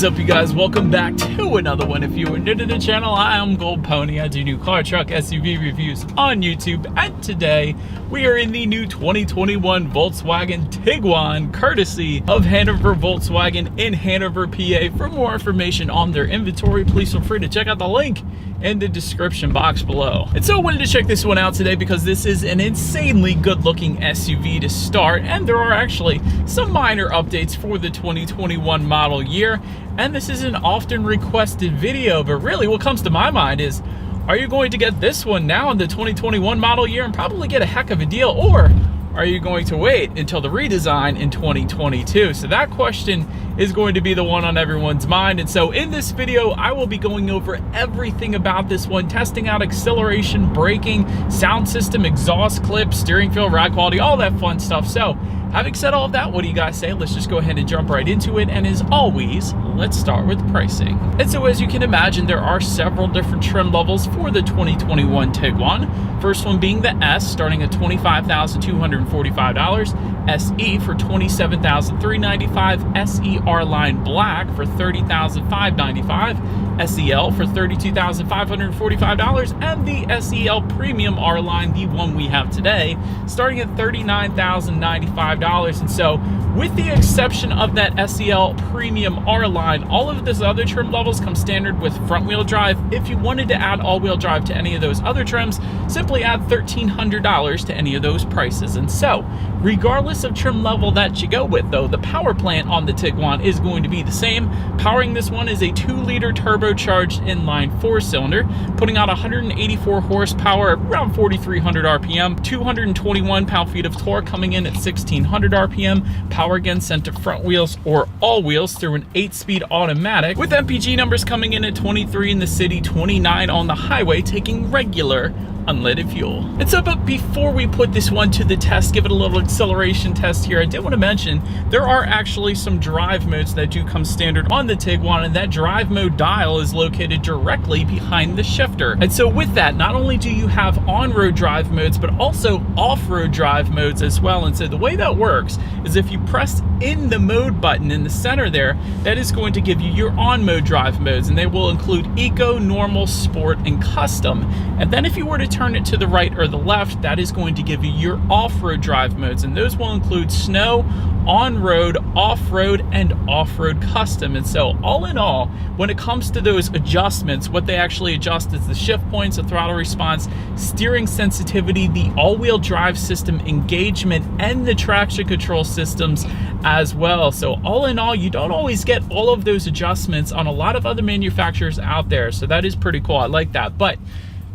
is up, you guys? Welcome back to another one. If you are new to the channel, I am Gold Pony. I do new car, truck, SUV reviews on YouTube, and today we are in the new 2021 Volkswagen Tiguan, courtesy of Hanover Volkswagen in Hanover, PA. For more information on their inventory, please feel free to check out the link in the description box below. And so I wanted to check this one out today because this is an insanely good looking SUV to start, and there are actually some minor updates for the 2021 model year. And this is an often requested video, but really what comes to my mind is, are you going to get this one now in the 2021 model year and probably get a heck of a deal, or are you going to wait until the redesign in 2022? So that question is going to be the one on everyone's mind. And so in this video, I will be going over everything about this one, testing out acceleration, braking, sound system, exhaust clips, steering feel, ride quality, all that fun stuff. So having said all of that, what do you guys say? Let's just go ahead and jump right into it. And as always, let's start with pricing. And so as you can imagine, there are several different trim levels for the 2021 Tiguan. First one being the S, starting at $25,245. SE for $27,395. SER Line Black for $30,595. SEL for $32,545. And the SEL Premium R Line, the one we have today, starting at $39,095. And so with the exception of that SEL Premium R Line, all of those other trim levels come standard with front wheel drive. If you wanted to add all-wheel drive to any of those other trims, simply add $1,300 to any of those prices. And so regardless of trim level that you go with, though, the power plant on the Tiguan is going to be the same. Powering this one is a 2-liter turbocharged inline 4-cylinder, putting out 184 horsepower, around 4,300 RPM, 221 pound-feet of torque, coming in at 1,600 RPM. Power again sent to front wheels or all wheels through an 8-speed automatic, with MPG numbers coming in at 23 in the city, 29 on the highway, taking regular unleaded fuel. And so, but before we put this one to the test, give it a little acceleration test here, I did want to mention there are actually some drive modes that do come standard on the Tiguan, and that drive mode dial is located directly behind the shifter. And so with that, not only do you have on-road drive modes, but also off-road drive modes as well. And so the way that works is if you press in the mode button in the center there, that is going to give you your on-mode drive modes, and they will include Eco, Normal, Sport, and Custom. And then if you were to turn it to the right or the left, that is going to give you your off-road drive modes, and those will include Snow, on-road, off-road, and off-road custom. And so all in all, when it comes to those adjustments, what they actually adjust is the shift points, the throttle response, steering sensitivity, the all-wheel drive system engagement, and the traction control systems as well. So all in all, you don't always get all of those adjustments on a lot of other manufacturers out there. So that is pretty cool. I like that. But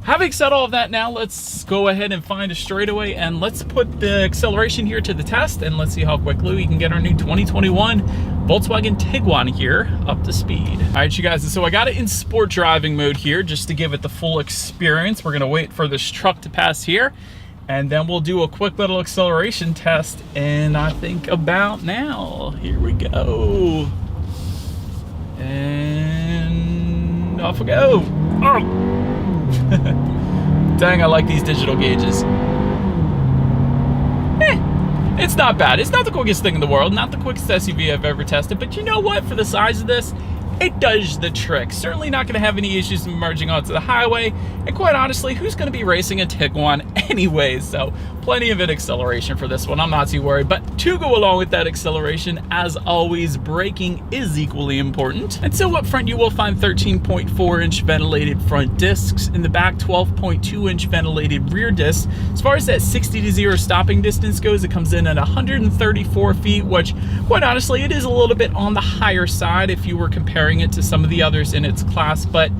having said all of that, now let's go ahead and find a straightaway, and let's put the acceleration here to the test, and let's see how quickly we can get our new 2021 Volkswagen Tiguan here up to speed. All right, you guys, so I got it in sport driving mode here just to give it the full experience. We're gonna wait for this truck to pass here, and then we'll do a quick little acceleration test, and I think about now. Here we go. And off we go. Oh. Dang, I like these digital gauges. It's not bad. It's not the quickest thing in the world, not the quickest SUV I've ever tested, but you know what? For the size of this, it does the trick. Certainly not going to have any issues merging onto the highway, and quite honestly, who's going to be racing a Tiguan anyways? So plenty of acceleration for this one. I'm not too worried. But to go along with that acceleration, as always, braking is equally important. And so up front, you will find 13.4-inch ventilated front discs. In the back, 12.2-inch ventilated rear discs. As far as that 60 to 0 stopping distance goes, it comes in at 134 feet, which quite honestly, it is a little bit on the higher side if you were comparing it to some of the others in its class, but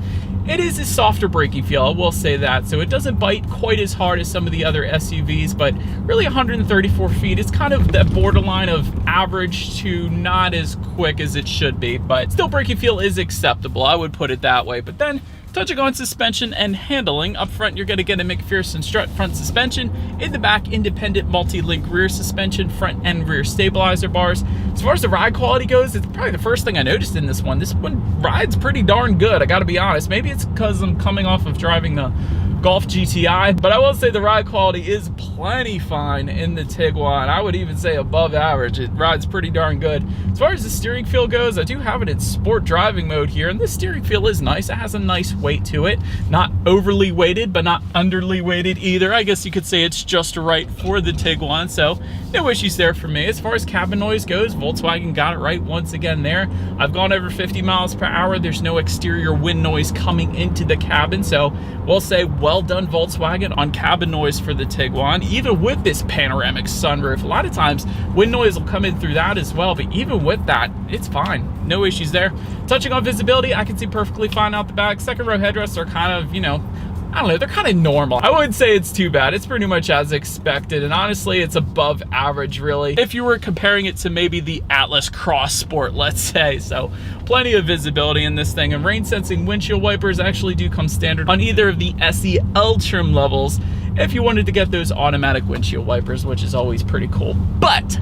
it is a softer braking feel, I will say that. So it doesn't bite quite as hard as some of the other SUVs, but really 134 feet is kind of the borderline of average to not as quick as it should be, but still braking feel is acceptable, I would put it that way. But then touching on suspension and handling, up front you're going to get a McPherson strut front suspension. In the back, independent multi-link rear suspension, front and rear stabilizer bars. As far as the ride quality goes, it's probably the first thing I noticed in this one. This one rides pretty darn good, I gotta be honest. Maybe it's because I'm coming off of driving the Golf GTI, but I will say the ride quality is plenty fine in the Tiguan. I would even say above average. It rides pretty darn good. As far as the steering feel goes, I do have it in sport driving mode here, and the steering feel is nice. It has a nice weight to it. Not overly weighted, but not underly weighted either. I guess you could say it's just right for the Tiguan, so no issues there for me. As far as cabin noise goes, Volkswagen got it right once again there. I've gone over 50 miles per hour. There's no exterior wind noise coming into the cabin, so we'll say well done Volkswagen on cabin noise for the Tiguan. Even with this panoramic sunroof, a lot of times wind noise will come in through that as well, but even with that, it's fine. No issues there. Touching on visibility, I can see perfectly fine out the back. Second row headrests are kind of, you know, I don't know, they're kind of normal. I wouldn't say it's too bad. It's pretty much as expected, and honestly, it's above average, really, if you were comparing it to maybe the Atlas Cross Sport, let's say. So plenty of visibility in this thing, and rain sensing windshield wipers actually do come standard on either of the SEL trim levels if you wanted to get those automatic windshield wipers, which is always pretty cool. But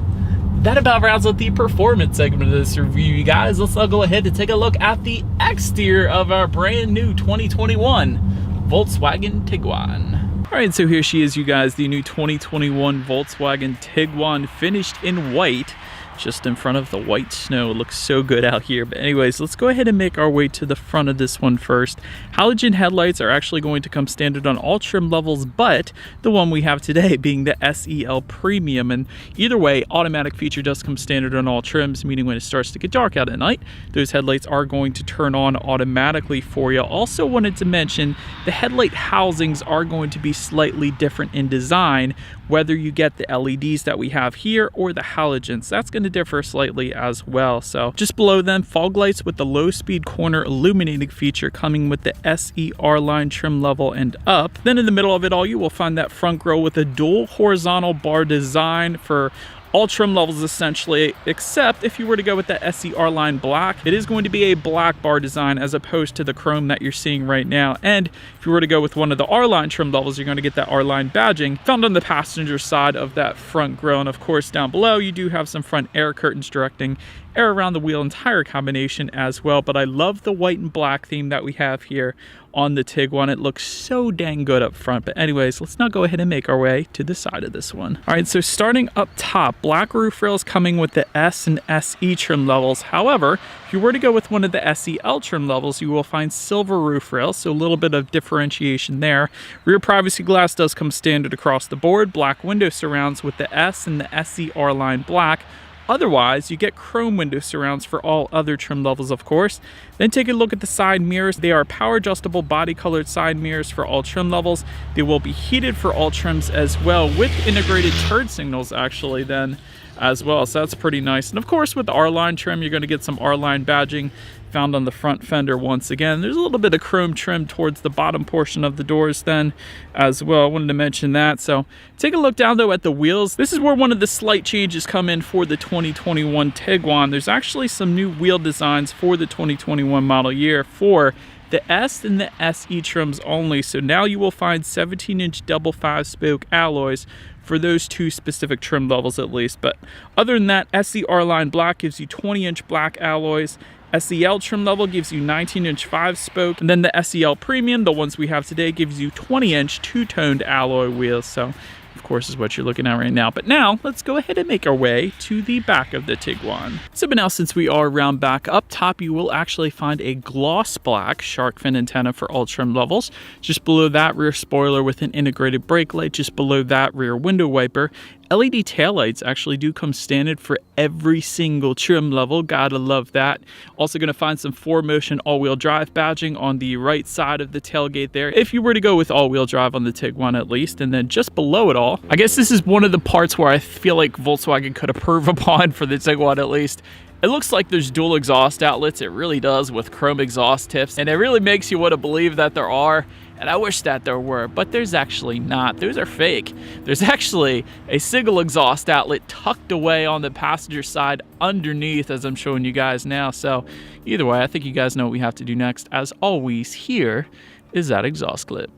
that about rounds out the performance segment of this review, you guys. Let's now go ahead and take a look at the exterior of our brand new 2021 Volkswagen Tiguan. All right, so here she is, you guys, the new 2021 Volkswagen Tiguan, finished in white, just in front of the white snow. It looks so good out here. But anyways, let's go ahead and make our way to the front of this one first. Halogen headlights are actually going to come standard on all trim levels, but the one we have today being the SEL Premium. And either way, automatic feature does come standard on all trims, meaning when it starts to get dark out at night, those headlights are going to turn on automatically for you. Also wanted to mention the headlight housings are going to be slightly different in design, whether you get the LEDs that we have here or the halogens. That's going to differ slightly as well. So just below them, fog lights with the low speed corner illuminating feature coming with the SER line trim level and up. Then in the middle of it all, you will find that front grille with a dual horizontal bar design for all trim levels essentially, except if you were to go with the SER line black, it is going to be a black bar design as opposed to the chrome that you're seeing right now. And if you were to go with one of the R line trim levels, you're going to get that R line badging found on the passenger side of that front grille. And of course, down below, you do have some front air curtains directing air around the wheel entire combination as well. But I love the white and black theme that we have here on the Tiguan. It looks so dang good up front. But anyways, let's now go ahead and make our way to the side of this one. All right, so starting up top, black roof rails coming with the S and SE trim levels. However, if you were to go with one of the SEL trim levels, you will find silver roof rails, so a little bit of differentiation there. Rear privacy glass does come standard across the board. Black window surrounds with the S and the SER line black. Otherwise, you get chrome window surrounds for all other trim levels, of course. Then take a look at the side mirrors. They are power adjustable body colored side mirrors for all trim levels. They will be heated for all trims as well, with integrated turn signals actually then as well. So that's pretty nice. And of course, with the R-Line trim, you're going to get some R-Line badging found on the front fender once again. There's a little bit of chrome trim towards the bottom portion of the doors then as well. I wanted to mention that. So take a look down though at the wheels. This is where one of the slight changes come in for the 2021 Tiguan. There's actually some new wheel designs for the 2021 model year for the S and the SE trims only. So now you will find 17-inch double 5-spoke alloys for those two specific trim levels at least. But other than that, SER line black gives you 20-inch black alloys. SEL trim level gives you 19-inch 5-spoke, and then the SEL Premium, the ones we have today, gives you 20-inch two-toned alloy wheels. So of course is what you're looking at right now. But now let's go ahead and make our way to the back of the Tiguan. So but now, since we are around back, up top you will actually find a gloss black shark fin antenna for all trim levels. Just below that, rear spoiler with an integrated brake light. Just below that, rear window wiper. LED taillights actually do come standard for every single trim level. Gotta love that. Also gonna find some 4Motion all-wheel drive badging on the right side of the tailgate there, if you were to go with all-wheel drive on the Tiguan at least. And then just below it all, I guess this is one of the parts where I feel like Volkswagen could improve upon for the Tiguan at least. It looks like there's dual exhaust outlets. It really does, with chrome exhaust tips. And it really makes you want to believe that there are. And I wish that there were, but there's actually not. Those are fake. There's actually a single exhaust outlet tucked away on the passenger side underneath, as I'm showing you guys now. So either way, I think you guys know what we have to do next. As always, here is that exhaust clip.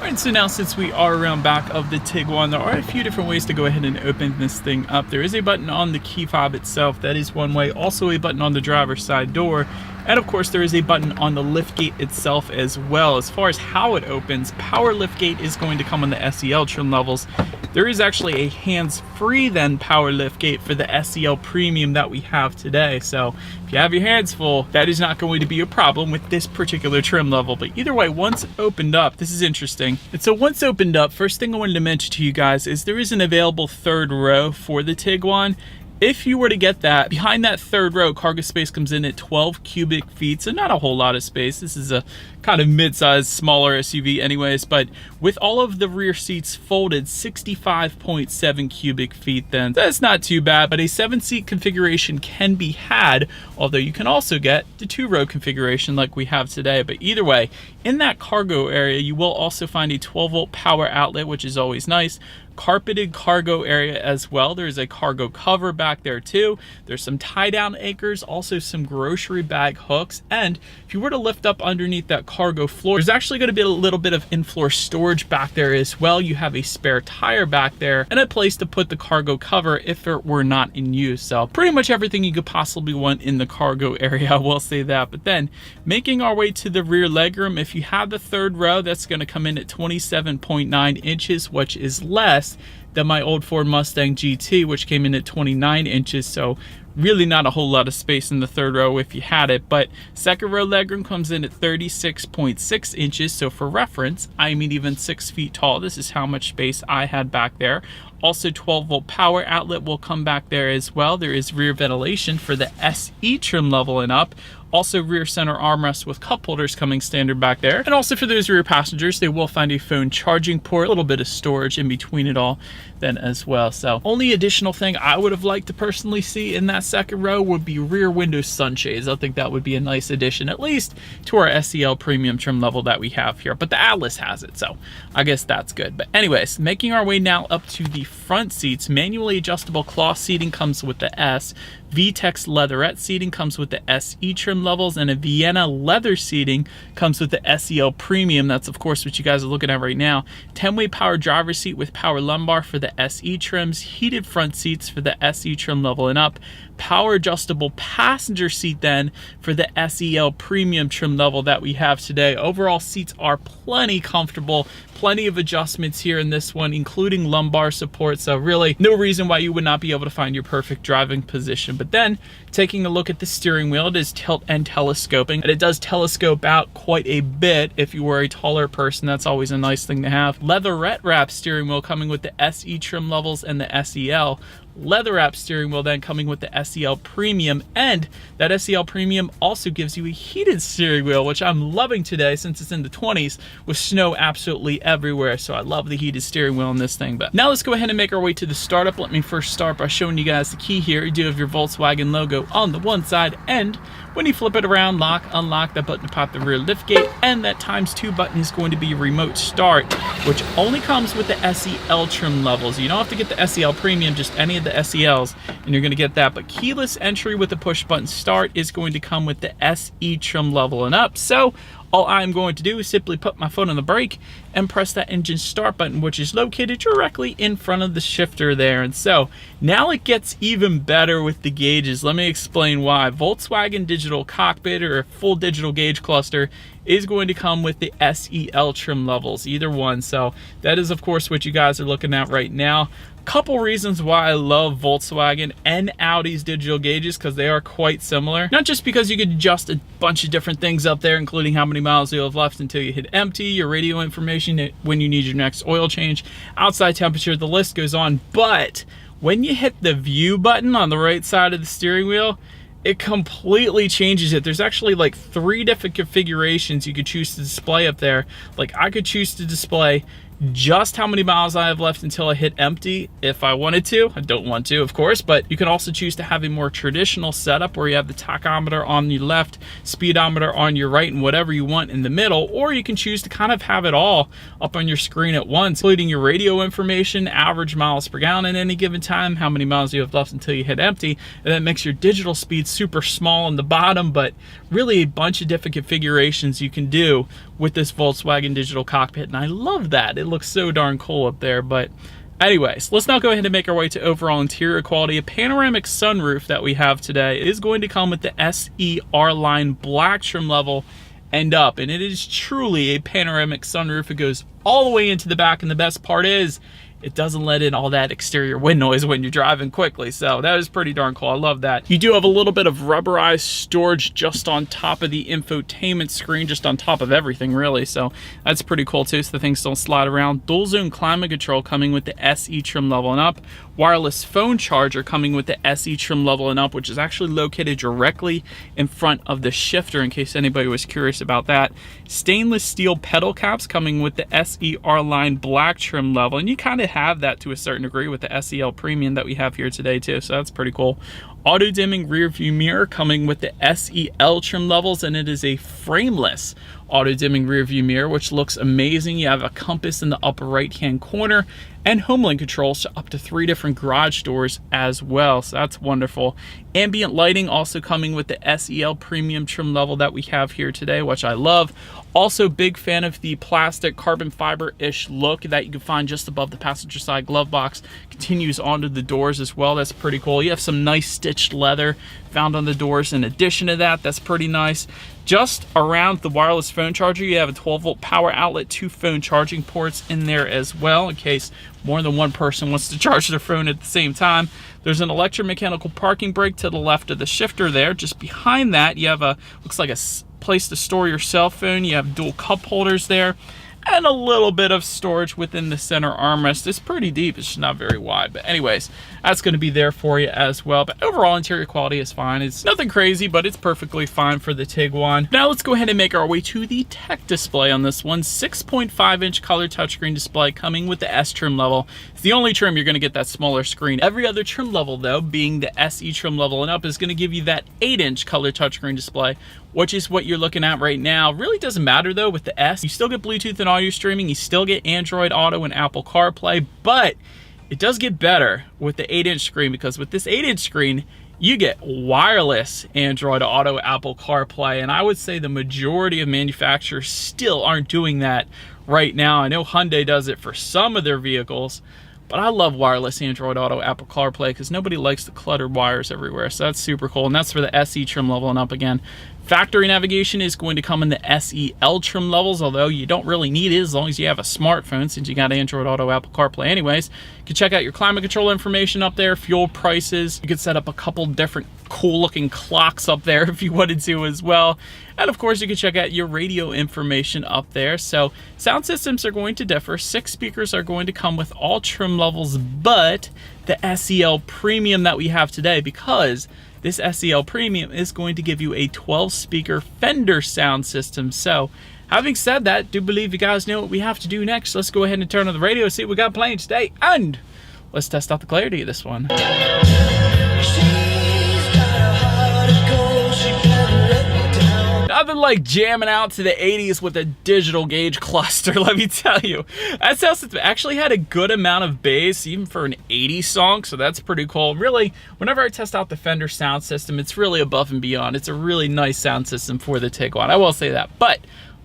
Alright, so now since we are around back of the Tiguan, there are a few different ways to go ahead and open this thing up. There is a button on the key fob itself, that is one way. Also a button on the driver's side door. And of course there is a button on the liftgate itself as well. As far as how it opens, power liftgate is going to come on the SEL trim levels. There is actually a hands-free then power liftgate for the SEL Premium that we have today. So if you have your hands full, that is not going to be a problem with this particular trim level. But either way, once opened up, this is interesting. And so once opened up, first thing I wanted to mention to you guys is there is an available third row for the Tiguan. If you were to get that, behind that third row, cargo space comes in at 12 cubic feet, so not a whole lot of space. This is a kind of mid-sized, smaller SUV anyways, but with all of the rear seats folded, 65.7 cubic feet then. That's not too bad, but a 7-seat configuration can be had, although you can also get the 2-row configuration like we have today. But either way, in that cargo area, you will also find a 12-volt power outlet, which is always nice. Carpeted cargo area as well. There's a cargo cover back there too. There's some tie down anchors, also some grocery bag hooks. And if you were to lift up underneath that cargo floor, there's actually going to be a little bit of in-floor storage back there as well. You have a spare tire back there and a place to put the cargo cover if it were not in use. So pretty much everything you could possibly want in the cargo area, I will say that. But then making our way to the rear legroom, if you have the third row, that's going to come in at 27.9 inches, which is less than my old Ford Mustang GT, which came in at 29 inches. So really not a whole lot of space in the third row if you had it. But second row legroom comes in at 36.6 inches. So for reference, I'm even 6 feet tall. This is how much space I had back there. Also 12-volt power outlet will come back there as well. There is rear ventilation for the SE trim level and up. Also rear center armrest with cup holders coming standard back there. And also for those rear passengers, they will find a phone charging port, a little bit of storage in between it all then as well. So only additional thing I would have liked to personally see in that second row would be rear window sunshades. I think that would be a nice addition, at least to our SEL Premium trim level that we have here. But the Atlas has it, so I guess that's good. But anyways, making our way now up to the front seats. Manually adjustable cloth seating comes with the S. VTEX leatherette seating comes with the SE trim levels, and a Vienna leather seating comes with the SEL Premium. That's of course what you guys are looking at right now. 10-way power driver's seat with power lumbar for the SE trims, heated front seats for the SE trim level and up, power adjustable passenger seat then for the SEL Premium trim level that we have today. Overall seats are plenty comfortable, plenty of adjustments here in this one, including lumbar support. So really no reason why you would not be able to find your perfect driving position. But then taking a look at the steering wheel, it is tilt and telescoping, and it does telescope out quite a bit if you were a taller person. That's always a nice thing to have. Leatherette wrap steering wheel coming with the SE trim levels and the SEL. Leather wrap steering wheel then coming with the SEL Premium, and that SEL Premium also gives you a heated steering wheel, which I'm loving today since it's in the 20s with snow absolutely everywhere. So I love the heated steering wheel in this thing. But now let's go ahead and make our way to the startup. Let me first start by showing you guys the key here. You do have your Volkswagen logo on the one side, and when you flip it around, lock, unlock, that button to pop the rear lift gate, and that ×2 button is going to be remote start, which only comes with the SEL trim levels. You don't have to get the SEL Premium, just any of the SELs, and you're going to get that. But keyless entry with the push button start is going to come with the SE trim level and up. So all I'm going to do is simply put my foot on the brake and press that engine start button, which is located directly in front of the shifter there. And so now it gets even better with the gauges. Let me explain why. Volkswagen digital cockpit or full digital gauge cluster is going to come with the SEL trim levels, either one. So that is of course what you guys are looking at right now. Couple reasons why I love Volkswagen and Audi's digital gauges, because they are quite similar. Not just because you could adjust a bunch of different things up there, including how many miles you'll have left until you hit empty, your radio information when you need your next oil change, outside temperature, the list goes on. But when you hit the view button on the right side of the steering wheel, it completely changes it. There's actually like 3 different configurations you could choose to display up there. Like I could choose to display just how many miles I have left until I hit empty if I wanted to. I don't want to, of course, but you can also choose to have a more traditional setup where you have the tachometer on your left, speedometer on your right, and whatever you want in the middle, or you can choose to kind of have it all up on your screen at once, including your radio information, average miles per gallon at any given time, how many miles you have left until you hit empty, and that makes your digital speed super small on the bottom, but really a bunch of different configurations you can do with this Volkswagen digital cockpit, and I love that. It looks so darn cool up there. But anyways, let's now go ahead and make our way to overall interior quality. A panoramic sunroof that we have today is going to come with the SE R-Line black trim level and up, and it is truly a panoramic sunroof. It goes all the way into the back, and the best part is it doesn't let in all that exterior wind noise when you're driving quickly. So that is pretty darn cool. I love that. You do have a little bit of rubberized storage just on top of the infotainment screen, just on top of everything really. So that's pretty cool too, so the things don't slide around. Dual zone climate control coming with the SE trim level and up. Wireless phone charger coming with the SE trim level and up, which is actually located directly in front of the shifter in case anybody was curious about that. Stainless steel pedal caps coming with the SE R-Line black trim level, and you kind of have that to a certain degree with the SEL Premium that we have here today too, so that's pretty cool. Auto dimming rear view mirror coming with the SEL trim levels, and it is a frameless auto dimming rear view mirror, which looks amazing. You have a compass in the upper right hand corner and homelink controls to up to 3 different garage doors as well, so that's wonderful. Ambient lighting also coming with the SEL Premium trim level that we have here today, which I love. Also big fan of the plastic carbon fiber-ish look that you can find just above the passenger side glove box. Continues onto the doors as well. That's pretty cool. You have some nice stitched leather found on the doors in addition to that. That's pretty nice. Just around the wireless phone charger, you have a 12-volt power outlet, 2 phone charging ports in there as well in case more than one person wants to charge their phone at the same time. There's an electromechanical parking brake to the left of the shifter there. Just behind that, you have a, looks like a place to store your cell phone. You have dual cup holders there, and a little bit of storage within the center armrest. It's pretty deep, it's just not very wide. But anyways, that's going to be there for you as well. But overall interior quality is fine. It's nothing crazy, but it's perfectly fine for the Tiguan. Now let's go ahead and make our way to the tech display on this one. 6.5-inch color touchscreen display coming with the S trim level. It's the only trim you're going to get that smaller screen. Every other trim level though, being the SE trim level and up, is going to give you that 8-inch color touchscreen display, which is what you're looking at right now. Really doesn't matter though with the S. You still get Bluetooth and audio streaming, you still get Android Auto and Apple CarPlay, but it does get better with the 8-inch screen, because with this 8-inch screen, you get wireless Android Auto, Apple CarPlay, and I would say the majority of manufacturers still aren't doing that right now. I know Hyundai does it for some of their vehicles, but I love wireless Android Auto, Apple CarPlay, because nobody likes the cluttered wires everywhere. So that's super cool, and that's for the SE trim level and up again. Factory navigation is going to come in the SEL trim levels, although you don't really need it as long as you have a smartphone, since you got Android Auto, Apple CarPlay anyways. You can check out your climate control information up there, fuel prices. You could set up a couple different cool looking clocks up there if you wanted to as well. And of course you can check out your radio information up there. So sound systems are going to differ. 6 speakers are going to come with all trim levels but the SEL Premium that we have today, because this SEL Premium is going to give you a 12-speaker Fender sound system. So having said that, do believe you guys know what we have to do next. Let's go ahead and turn on the radio, see what we got playing today, and let's test out the clarity of this one. Nothing like jamming out to the 80s with a digital gauge cluster, let me tell you. That sound system actually had a good amount of bass, even for an 80s song, so that's pretty cool. Really, whenever I test out the Fender sound system, it's really above and beyond. It's a really nice sound system for the Tiguan, I will say that. But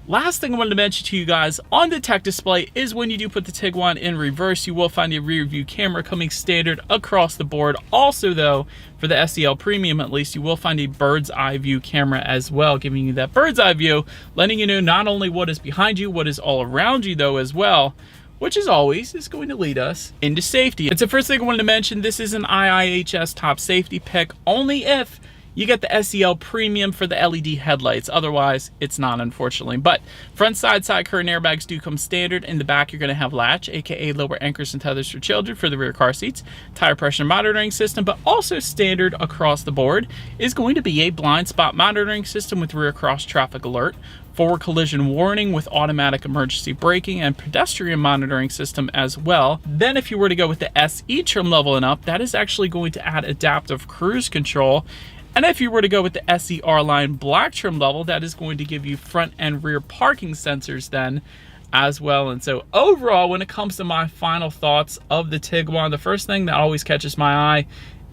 last thing I wanted to mention to you guys on the tech display is when you do put the Tiguan in reverse, you will find a rear view camera coming standard across the board. Also though, for the SEL Premium at least, you will find a bird's eye view camera as well, giving you that bird's eye view, letting you know not only what is behind you, what is all around you though as well, which as always is going to lead us into safety. It's the first thing I wanted to mention. This is an IIHS top safety pick only if you get the SEL Premium for the LED headlights. Otherwise, it's not, unfortunately. But front side curtain airbags do come standard. In the back, you're going to have latch, aka lower anchors and tethers for children for the rear car seats, tire pressure monitoring system, but also standard across the board is going to be a blind spot monitoring system with rear cross traffic alert, forward collision warning with automatic emergency braking, and pedestrian monitoring system as well. Then if you were to go with the SE trim level and up, that is actually going to add adaptive cruise control. And if you were to go with the SER line black trim level, that is going to give you front and rear parking sensors then as well. And so overall, when it comes to my final thoughts of the Tiguan, the first thing that always catches my eye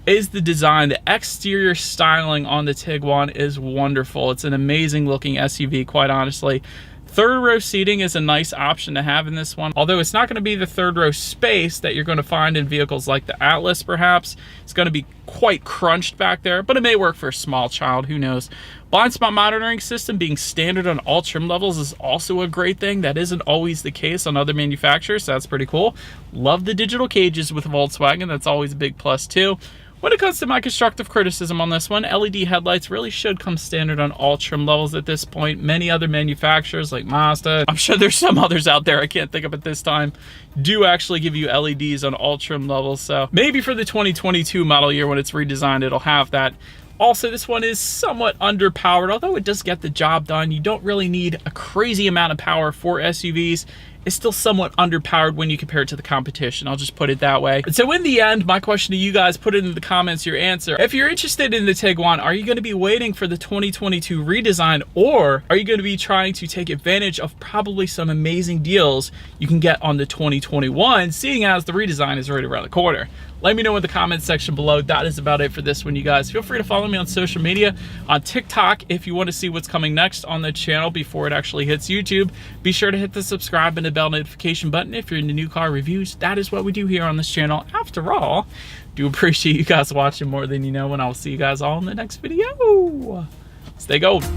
is the design. The exterior styling on the Tiguan is wonderful. It's an amazing looking SUV, quite honestly. Third row seating is a nice option to have in this one, although it's not going to be the third row space that you're going to find in vehicles like the Atlas perhaps. It's going to be quite crunched back there, but it may work for a small child, who knows. Blind spot monitoring system being standard on all trim levels is also a great thing. That isn't always the case on other manufacturers, so that's pretty cool. Love the digital cages with Volkswagen. That's always a big plus too. When it comes to my constructive criticism on this one, LED headlights really should come standard on all trim levels at this point. Many other manufacturers like Mazda, I'm sure there's some others out there I can't think of at this time, do actually give you LEDs on all trim levels. So maybe for the 2022 model year when it's redesigned, it'll have that. Also, this one is somewhat underpowered, although it does get the job done. You don't really need a crazy amount of power for SUVs. It's still somewhat underpowered when you compare it to the competition. I'll just put it that way. And so in the end, my question to you guys, put it in the comments, your answer. If you're interested in the Tiguan, are you going to be waiting for the 2022 redesign, or are you going to be trying to take advantage of probably some amazing deals you can get on the 2021, seeing as the redesign is right around the corner? Let me know in the comments section below. That is about it for this one, you guys. Feel free to follow me on social media, on TikTok, if you want to see what's coming next on the channel before it actually hits YouTube. Be sure to hit the subscribe and the bell notification button if you're into new car reviews. That is what we do here on this channel. After all, do appreciate you guys watching more than you know, and I'll see you guys all in the next video. Stay gold.